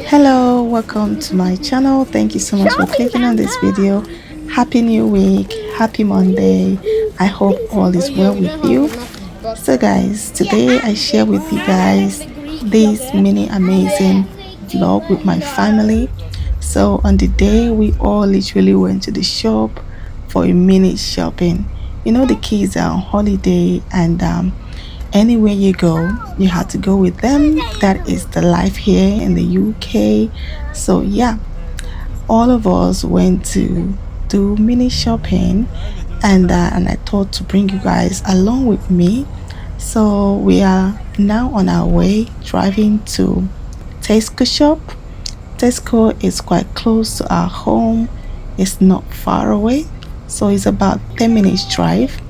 Hello, welcome to my channel. Thank you so much for clicking on this video. Happy new week, happy Monday. I hope all is well with you. So guys, today I share with you guys this mini amazing vlog with my family. So on the day we all literally went to the shop for a mini shopping. You know, the kids are on holiday, and anywhere you go you have to go with them. That is the life here in the UK. So yeah, all of us went to do mini shopping, and I thought to bring you guys along with me. So we are now on our way driving to Tesco shop. Tesco is quite close to our home. It's not far away, so it's about 10 minutes drive.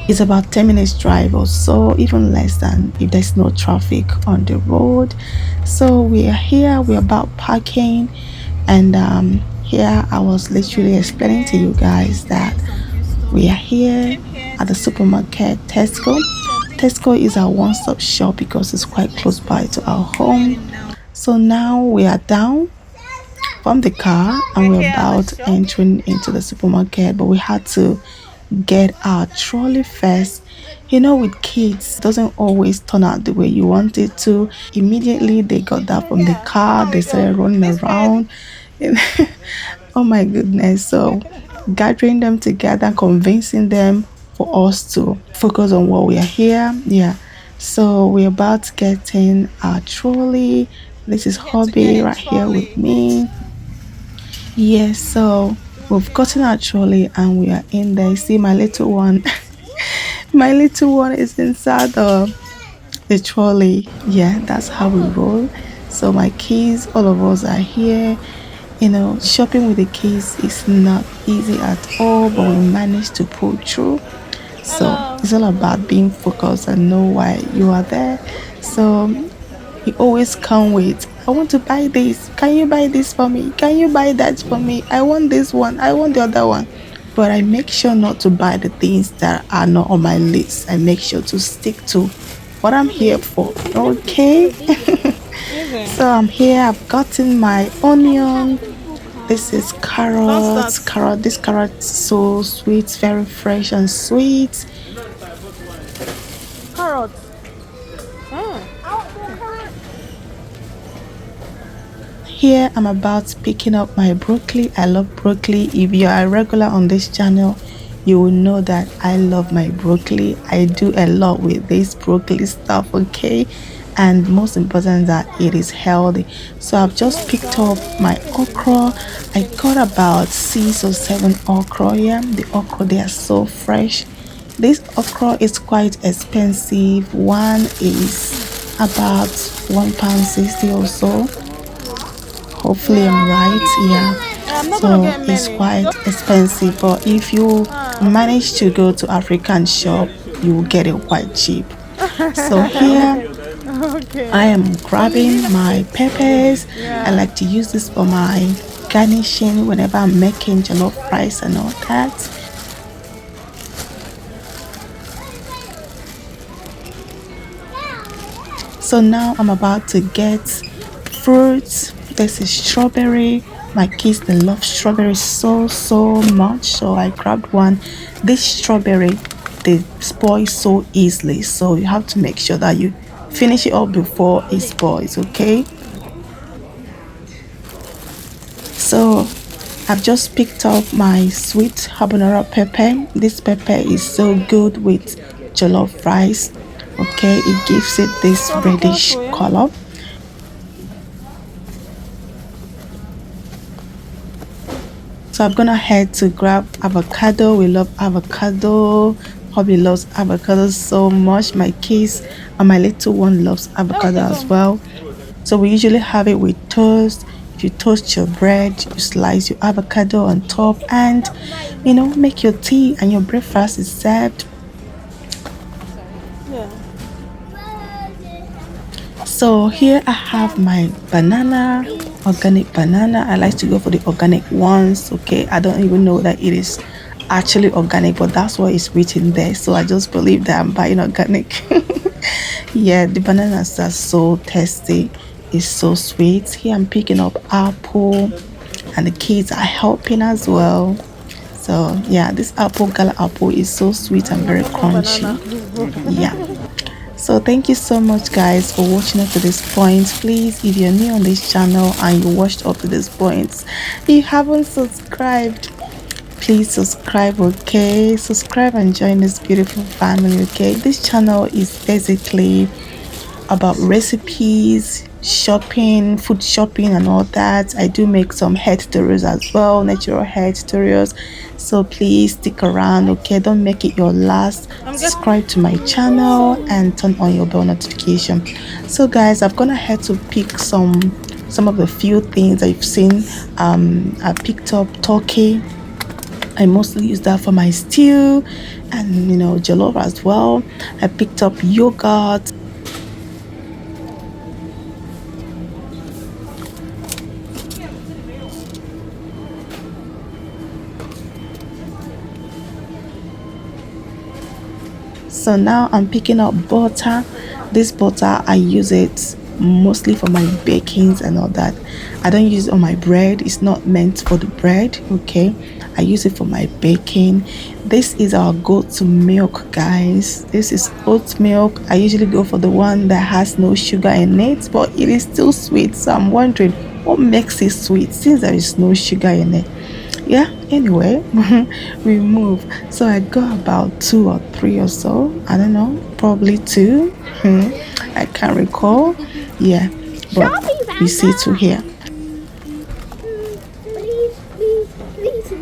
It's about 10 minutes drive or so, even less than, if there's no traffic on the road. So we are here, we're about parking, and here I was literally explaining to you guys that we are here at the supermarket Tesco. Tesco is our one-stop shop because it's quite close by to our home. So now we are down from the car and we're about entering into the supermarket, but we had to get our trolley first. You know, with kids, it doesn't always turn out the way you want it to. Immediately they got that from the car, they started running around. Oh my goodness. So gathering them together, convincing them for us to focus on what we are here. Yeah, so we're about to get in our trolley. This is Hobby right here with me. Yes, so we've gotten our trolley and we are in there. See my little one. My little one is inside the trolley. Yeah, that's how we roll. So my kids, all of us are here. You know, shopping with the kids is not easy at all, but we managed to pull through. So it's all about being focused and know why you are there. So you always come with, I want to buy this. Can you buy this for me? Can you buy that for me? I want this one. I want the other one. But I make sure not to buy the things that are not on my list. I make sure to stick to what I'm here for. Okay? So I'm here. I've gotten my onion. This is carrots. This carrot is so sweet, very fresh and sweet. Carrots. Here I'm about picking up my broccoli. I love broccoli. If you are a regular on this channel, you will know that I love my broccoli. I do a lot with this broccoli stuff, okay? And most important that it is healthy. So I've just picked up my okra. I got about 6 or 7 okra here. The okra, they are so fresh. This okra is quite expensive. One is about £1.60 or so. Hopefully I'm right. Yeah, so it's quite expensive, but if you manage to go to African shop, you will get it quite cheap. So here I am grabbing my peppers. I like to use this for my garnishing whenever I'm making jollof rice and all that. So now I'm about to get fruits. This is strawberry. My kids, they love strawberry so much, so I grabbed one. This strawberry, they spoil so easily, so you have to make sure that you finish it up before it spoils, okay? So I've just picked up my sweet habanero pepper. This pepper is so good with jollof rice, okay? It gives it this reddish color. So I'm gonna head to grab avocado. We love avocado. Hobby loves avocado so much. My kids and my little one loves avocado as well. So we usually have it with toast. If you toast your bread, you slice your avocado on top, and you know, make your tea and your breakfast is served. So here I have my banana, organic banana. I like to go for the organic ones, okay? I don't even know that it is actually organic, but that's what is written there, so I just believe that I'm buying organic. Yeah, the bananas are so tasty. It's so sweet. Here I'm picking up apple, and the kids are helping as well. So yeah, this apple, gala apple, is so sweet and very crunchy. Yeah. So thank you so much guys for watching up to this point. Please, if you're new on this channel and you watched up to this point, if you haven't subscribed, please subscribe. Okay, subscribe and join this beautiful family. Okay, this channel is basically about recipes, shopping, food shopping, and all that. I do make some hair tutorials as well, natural hair tutorials. So please stick around, okay? Don't make it your last. Subscribe to my channel and turn on your bell notification. So guys, I've gone ahead to pick some of the few things I've seen. I picked up turkey. I mostly use that for my stew and jollof as well. I picked up yogurt. So now I'm picking up butter. This butter, I use it mostly for my bakings and all that. I don't use it on my bread. It's not meant for the bread, okay? I use it for my baking. This is our go-to milk, guys. This is oat milk. I usually go for the one that has no sugar in it, but it is still sweet. So I'm wondering what makes it sweet since there is no sugar in it. Yeah, anyway, we move. So I got about two or three or so. I don't know, probably two. I can't recall. Yeah, but we see two here.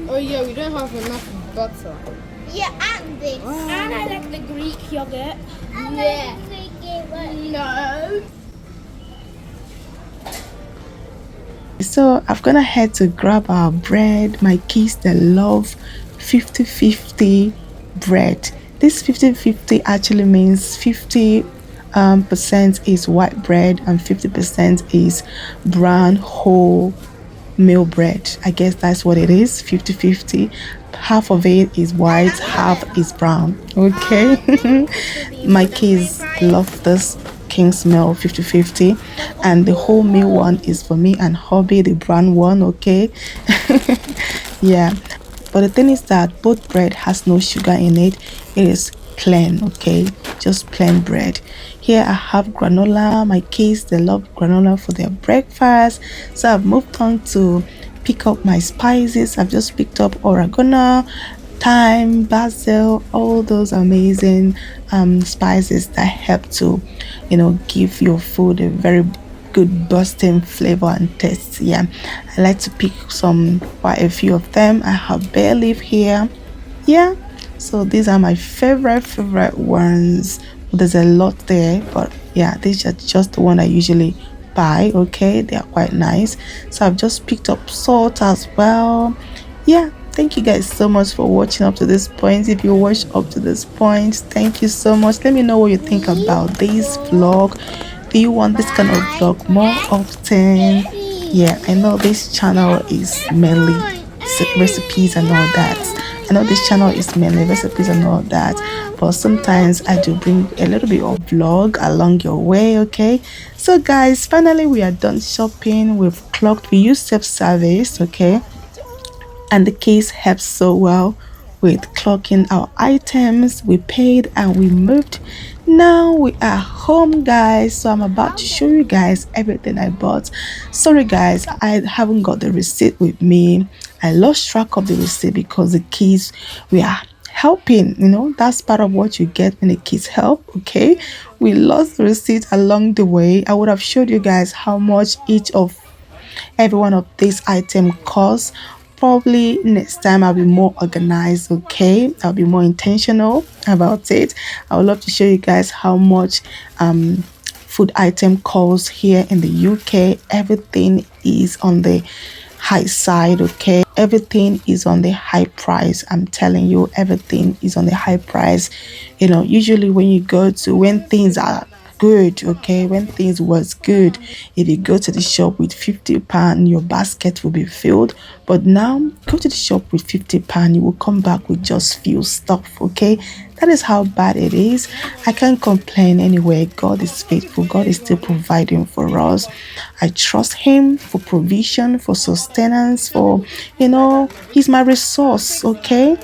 Oh yeah, we don't have enough butter. Yeah, and this. And I like the Greek yogurt. Yeah. No. So I've gone ahead to grab our bread. My kids, they love 50-50 bread. This 50-50 actually means 50 percent is white bread and 50% is brown whole meal bread. I guess that's what it is, 50-50. Half of it is white, half is brown. Okay. My kids love this King's Meal 50-50, and the whole meal one is for me and hubby, the brown one. Okay. Yeah, but the thing is that both bread has no sugar in it. It is plain, okay, just plain bread. Here I have granola. My kids, they love granola for their breakfast. So I've moved on to pick up my spices. I've just picked up oregano, thyme, basil, all those amazing spices that help to give your food a very good bursting flavor and taste. Yeah, I like to pick quite a few of them. I have bay leaf here. Yeah, so these are my favorite ones. There's a lot there, but yeah, these are just the one I usually buy. Okay, they are quite nice. So I've just picked up salt as well. Yeah, thank you guys so much for watching up to this point. If you watched up to this point, thank you so much. Let me know what you think about this vlog. Do you want this kind of vlog more often? Yeah, I know this channel is mainly recipes and all that. I know this channel is mainly recipes and all that, but sometimes I do bring a little bit of vlog along your way. Okay, so guys, finally we are done shopping. We've clocked. We use self-service, okay, and the case helps so well with clocking our items. We paid and we moved. Now we are home, guys, so I'm about to show you guys everything I bought. Sorry guys, I haven't got the receipt with me. I lost track of the receipt because the kids we are helping. That's part of what you get when the kids help. Okay, we lost the receipt along the way. I would have showed you guys how much each of every one of these items costs. Probably next time I'll be more organized. Okay, I'll be more intentional about it. I would love to show you guys how much food item costs here in the UK. Everything is on the high side. Okay, everything is on the high price. I'm telling you, everything is on the high price. Usually when things are good, okay, when things was good, if you go to the shop with 50 pound, your basket will be filled. But now, go to the shop with 50 pound, you will come back with just few stuff, okay. That is how bad it is. I can't complain anyway. God is faithful. God is still providing for us. I trust Him for provision, for sustenance, for, He's my resource, okay,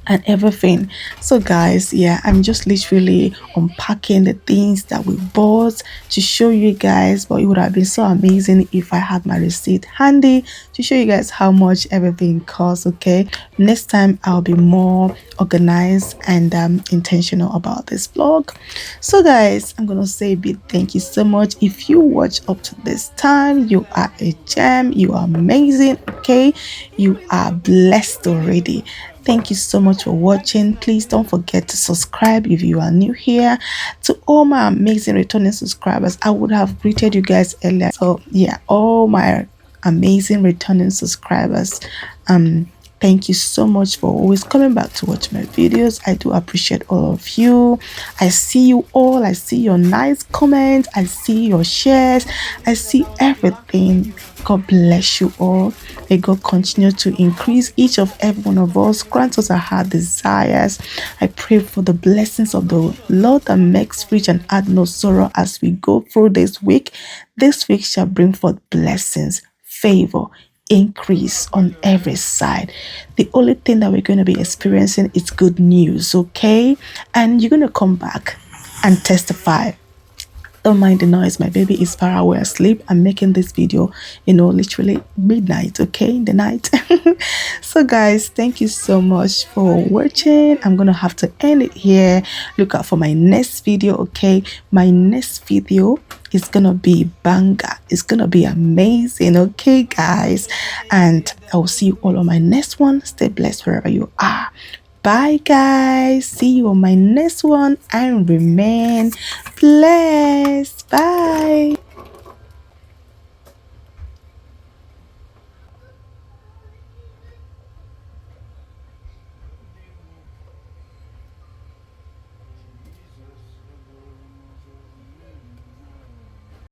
and everything. So, guys, yeah, I'm just literally unpacking the things that we bought to show you guys. But it would have been so amazing if I had my receipt handy to show you guys how much everything costs. Okay, next time I'll be more organized and intentional about this vlog. So, guys, I'm gonna say a big thank you so much. If you watch up to this time, you are a gem. You are amazing. Okay, you are blessed already. Thank you so much for watching. Please don't forget to subscribe if you are new here. To all my amazing returning subscribers, I would have greeted you guys earlier. So yeah, all my amazing returning subscribers, thank you so much for always coming back to watch my videos. I do appreciate all of you. I see you all. I see your nice comments. I see your shares. I see everything. God bless you all. May God continue to increase each of every one of us. Grant us our heart desires. I pray for the blessings of the Lord that makes rich and add no sorrow as we go through this week. This week shall bring forth blessings, favor, increase on every side. The only thing that we're going to be experiencing is good news, okay? And you're going to come back and testify. Don't mind the noise. My baby is far away asleep. I'm making this video, literally midnight, okay, in the night. So, guys, thank you so much for watching. I'm going to have to end it here. Look out for my next video, okay? My next video is going to be banger. It's going to be amazing, okay, guys? And I will see you all on my next one. Stay blessed wherever you are. Bye, guys. See you on my next one and remain blessed. Bye.